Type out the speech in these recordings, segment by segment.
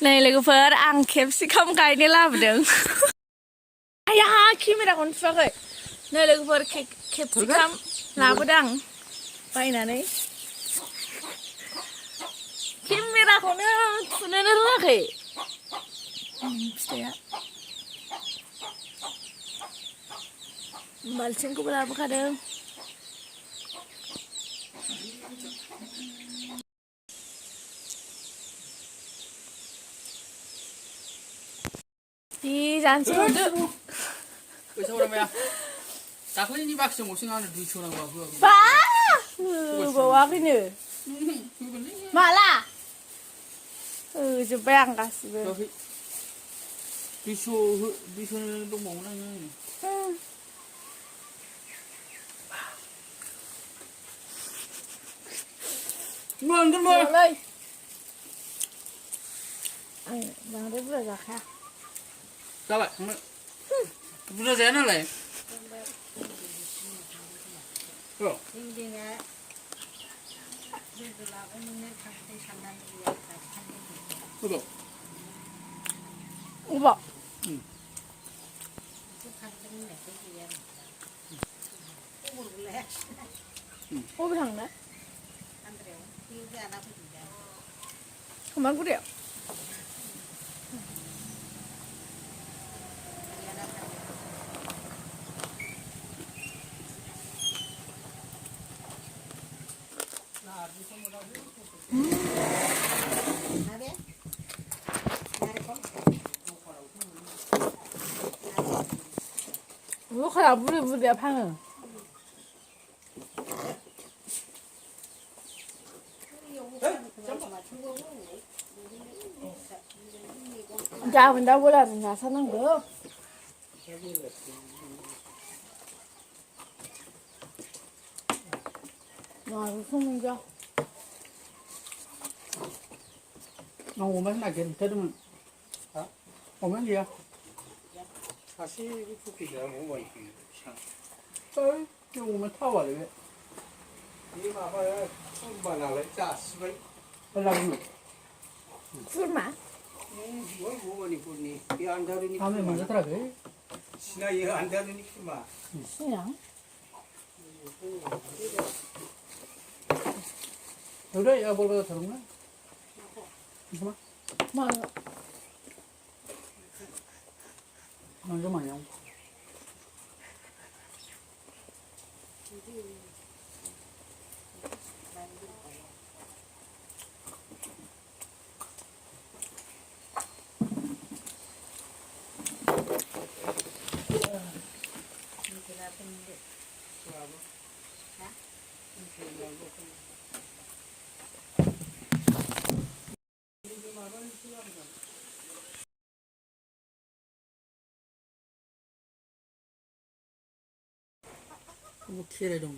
Này लोगोफोर आं केपसिकाम गायनो लाबोदों आया केमेराखौनो थुवाखै नै लोगोफोर केपसिकाम लाबोदों आं बायनानै केमेराखौनो थुनोनो रोङाखै फिथाइया बाल्थिंखौबो लाबोखादों 이 잔치 먼저 왜 저러면 다클리니 박스 못 생각하는 두시오란 거야 그거 봐! 그거 와그네 말라 저 배안 갔어 저기 두시오는 또 먹나 뭐 안 들어 ơi bằng đấy vừa ra khác sao vậy vừa rẽ nó lại rồi 그거 오빠 오빠 장난? 그만 그래요 왜 그래 물에 파는 자 근데 보라는 나 사는 거 와, 이거 소문져. 오면 나게 들으면 오면 gì 사실 쿠키가 뭐가 있지? 오면 타와 그래 이 마봐요. 손만 나래 짜 씨발. 연락은 술마? 뭘 뭐니 보니? 이 안다르니. 다음에 먼저 들어가게 신나 이 안다르니 그만. 그냥. 그래 야 뭘보다 저런가 잠깐만 뭐 먼저 마냥 뭐 키를 좀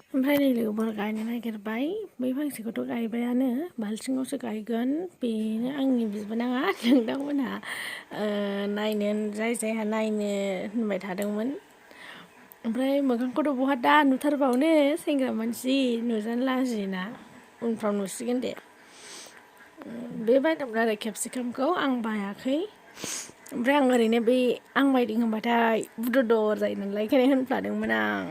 ओमफ्राय नै लोगोफोर गायनो नागिरबाय बै फांसेखौथ' गायबायानो बाल्थिङावसो गायगोन बेनो आंनि बिबोनाङा नोंथांमोनहा नायनो जायहा नायनो होनबाय थादोंमोन ओमफ्राय मोखांखौथ' बहा दा नुथारबावनो सेंग्रा मानसि नुजानो लाजियोना उनफ्राव नुसिगोन दे बे बायदोंमोन आरो केपसिकामखौ आं बायाखै ओमफ्राय आं ओरैनो बे आं बायदों होनबाथाय बुददर जायो नालाय ओंखायनो होनफ्लादोंमोन आं